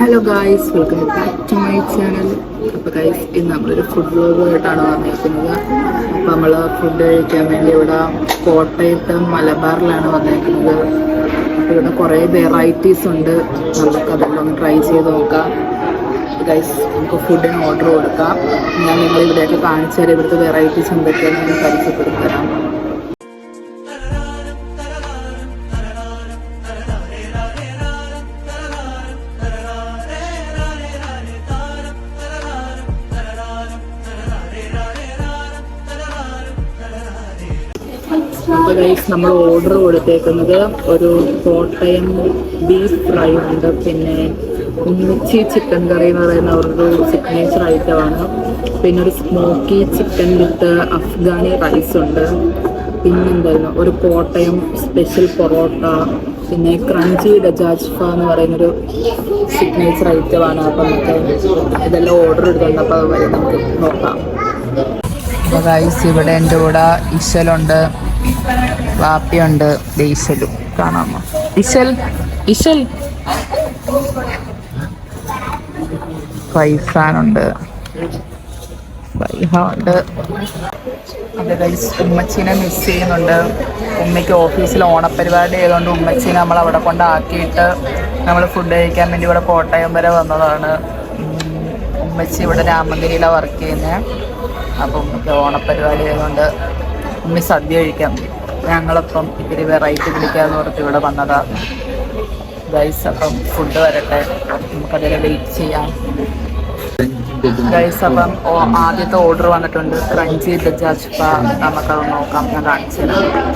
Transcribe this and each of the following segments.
Hello guys, welcome back to my channel. അപ്പോൾ guys, ഇന്ന് നമ്മളൊരു ഫുഡ് വ്ലോഗുമായിട്ടാണ് വന്നിരിക്കുന്നത്. അപ്പോൾ നമ്മൾ ഫുഡ് കഴിക്കാൻ വേണ്ടി ഇവിടെ കോട്ടയത്ത് മലബാറിലാണ് വന്നിരിക്കുന്നത്. അപ്പോൾ ഇവിടെ കുറേ വെറൈറ്റീസ് ഉണ്ട്, നമുക്കതെല്ലാം ഒന്ന് ട്രൈ ചെയ്ത് നോക്കാം. ഗൈസ്, നമുക്ക് ഫുഡിന് ഓർഡർ കൊടുക്കാം. ഞാൻ നിങ്ങളിവിടെയൊക്കെ കാണിച്ചു തരാം ഇവിടുത്തെ വെറൈറ്റീസ് എന്തൊക്കെയാണെന്ന് ഞാൻ പരിചയപ്പെടുത്തരാം. അപ്പോൾ ഗൈസ്, നമ്മൾ ഓർഡർ കൊടുത്തേക്കുന്നത് ഒരു കോട്ടയം ബീഫ് ഫ്രൈ ഉണ്ട്, പിന്നെ ഉമ്മിച്ചി ചിക്കൻ കറി എന്ന് പറയുന്ന ഒരു സിഗ്നേച്ചർ ഐറ്റമാണ്, പിന്നെ ഒരു smoky chicken with Afghani rice ഉണ്ട്, പിന്നെന്തായിരുന്നു ഒരു കോട്ടയം സ്പെഷ്യൽ പൊറോട്ട, പിന്നെ ക്രഞ്ചി ദജാജ്ഫ എന്ന് പറയുന്നൊരു സിഗ്നേച്ചർ ഐറ്റമാണ്. അപ്പം നമുക്ക് ഇതെല്ലാം ഓർഡർ എടുക്കുന്നുണ്ട്, അപ്പോൾ അതുവരെ നമുക്ക് നോക്കാം. അപ്പോൾ ഗൈസ്, ഇവിടെ എൻ്റെ കൂടെ ഇശലുണ്ട്, വാപ്പിയുണ്ട്, ഈശലും കാണാമോ? ഇശൽ ഫൈസാനുണ്ട്, വൈഹ ഉണ്ട്. അതെ ഗൈസ്, ഉമ്മച്ചീനെ മിസ് ചെയ്യുന്നുണ്ട്. ഉമ്മയ്ക്ക് ഓഫീസിൽ ഓണപ്പരിപാടി ആയതുകൊണ്ട് ഉമ്മച്ചീനെ നമ്മൾ അവിടെ കൊണ്ടാക്കിയിട്ട് നമ്മൾ ഫുഡ് കഴിക്കാൻ വേണ്ടി ഇവിടെ കോട്ടയം വരെ വന്നതാണ്. ഉമ്മച്ചി ഇവിടെ രാമഗിരിയിലാണ് വർക്ക് ചെയ്യുന്നത്. അപ്പം ഉമ്മയ്ക്ക് ഓണപ്പരിപാടി ആയതുകൊണ്ട് ഉമ്മി സദ്യ കഴിക്കാൻ ഞങ്ങളപ്പം ഇത്തിരി വെറൈറ്റി പിടിക്കാമെന്ന് ഓർത്ത് ഇവിടെ വന്നതാണ് ഗൈസ്. അപ്പം ഫുഡ് വരട്ടെ, നമുക്കതിൽ വെയിറ്റ് ചെയ്യാം ഗൈസ്. അപ്പം ആദ്യത്തെ ഓർഡർ വന്നിട്ടുണ്ട്, ക്രഞ്ചി ദജാജ്ഫ. നമുക്കത് നോക്കാം, ഞാൻ കാണിച്ചു തരാം.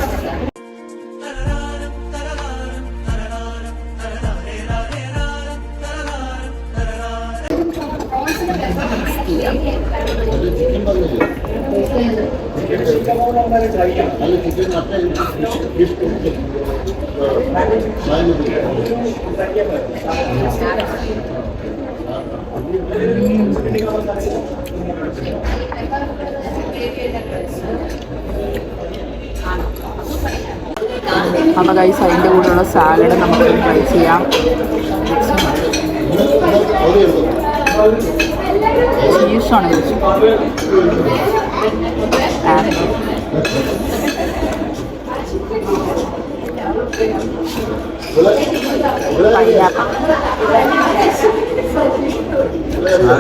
അപ്പോൾ ഗൈസ്, അതിൻ്റെ കൂടെയുള്ള സാലഡ് നമുക്ക് ട്രൈ ചെയ്യാം. ചീസാണ്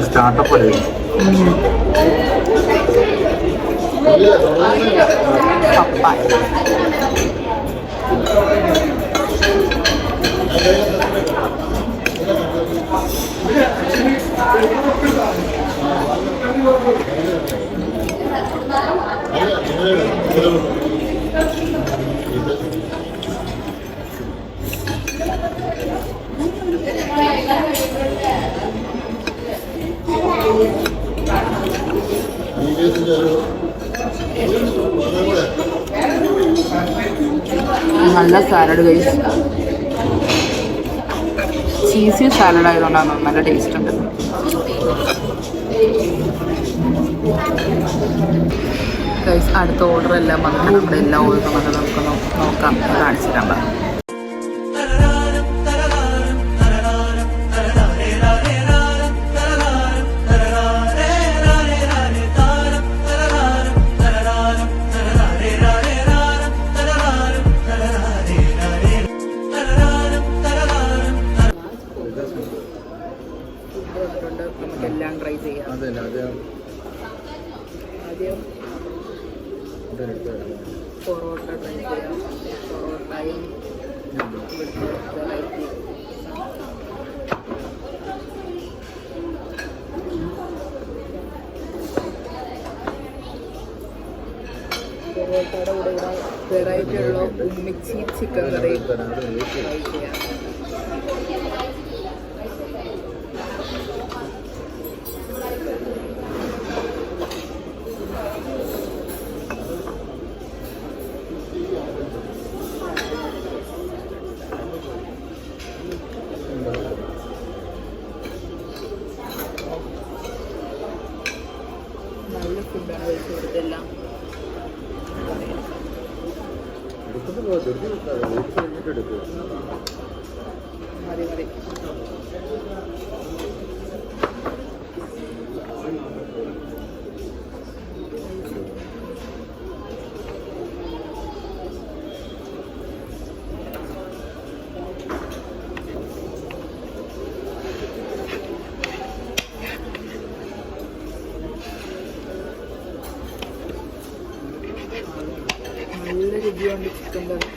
സ്റ്റാർട്ടപ്പ് പപ്പായ, നല്ല സാലഡ് ഗൈസ്. ചീസി സാലഡ് ആയതുകൊണ്ടാണ് നല്ല ടേസ്റ്റ് ഉണ്ട്. ഗൈസ്, അടുത്ത ഓർഡർ എല്ലാം വന്ന് നമ്മുടെ എല്ലാ ഓർഡറും വന്ന് നമുക്ക് നോക്കാം, കാണിച്ചു തരാൻ പറയാം. നമുക്കെല്ലാം ട്രൈ ചെയ്യാം. ആദ്യം പൊറോട്ട ട്രൈ ചെയ്യാം. പൊറോട്ടയും വെറൈറ്റി പൊറോട്ടയുടെ കൂടെ വെറൈറ്റി ഉള്ള ഉമ്മിച്ചി ചിക്കൻ കറി ട്രൈ ചെയ്യാം. നല്ല ഫുഡാണ് കഴിച്ചു കൊടുത്തെല്ലാം. മതി ഉണ്ട് ചിക്കൻ കറി.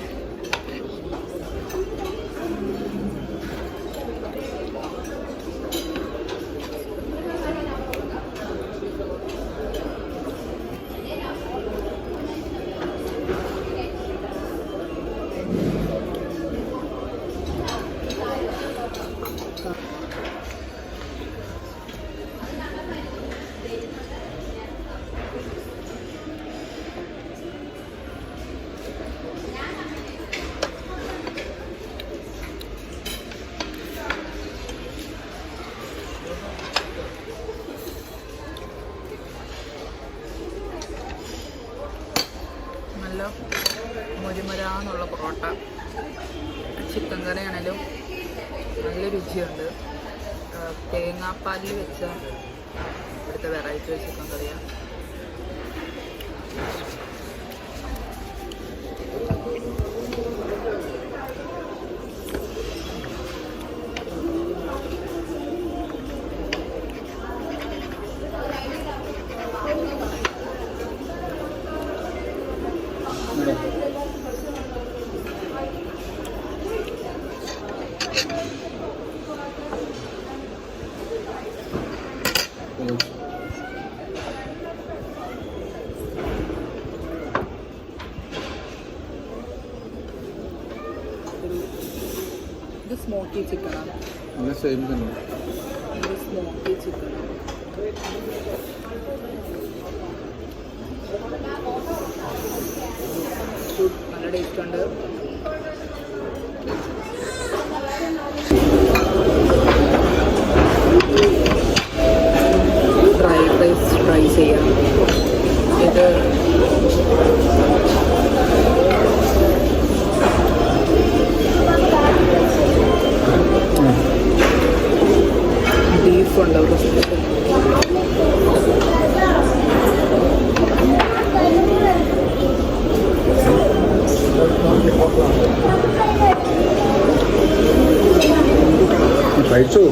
നല്ല മുരിമുരാന്നുള്ള പൊറോട്ട. ചിക്കൻ കറി ആണെങ്കിലും നല്ല രുചിയുണ്ട്. തേങ്ങാപ്പാലിൽ വെച്ച ഇവിടുത്തെ വെറൈറ്റി ചിക്കൻ കറിയാണ്. ഇത് സ്മോക്കി ചിക്കനാണ്. ഇത് സ്മോക്കി ചിക്കൻ. നല്ല ടേസ്റ്റ് ഉണ്ട്. ഫ്രൈഡ് റൈസ് ട്രൈ ചെയ്യാം. ഇത് ബീഫുണ്ട്. കഴിച്ചു.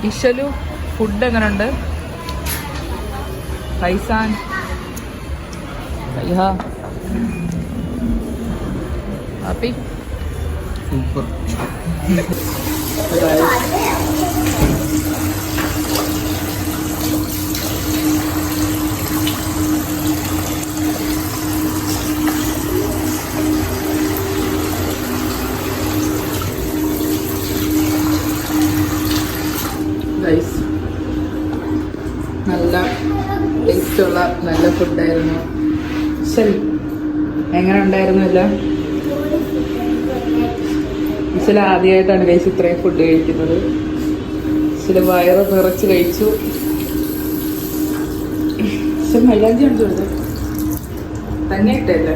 ഇഷലു, ഫുഡ് എങ്ങനെയുണ്ട്? ഫൈസാൻ, ഹാപ്പി? സൂപ്പർ. നല്ല ടേസ്റ്റുള്ള നല്ല ഫുഡായിരുന്നു. ശരി, എങ്ങനെ ഉണ്ടായിരുന്നു? ഇല്ല, ചില ആദ്യമായിട്ടാണ് ഗൈസ് ഇത്രയും ഫുഡ് കഴിക്കുന്നത്. ചില വയറ് നിറച്ച് കഴിച്ചു. പക്ഷെ മൈലാഞ്ചി കാണിച്ചു തന്നെ ഇട്ടല്ലേ?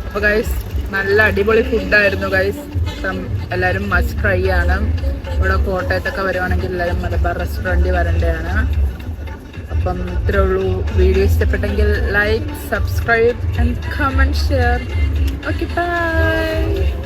അപ്പോൾ ഗൈസ് നല്ല അടിപൊളി ഫുഡായിരുന്നു ഗൈസ്. എല്ലാവരും മസ്റ്റ് ട്രൈ ആണ്. ഇവിടെ കോട്ടയത്തൊക്കെ വരുവാണെങ്കിൽ എല്ലാവരും മലബാർ റെസ്റ്റോറൻറ്റിൽ വരേണ്ടതാണ്. അപ്പം ഇത്രേ ഉള്ളൂ. വീഡിയോ ഇഷ്ടപ്പെട്ടെങ്കിൽ like, subscribe and comment, share. Okay, by.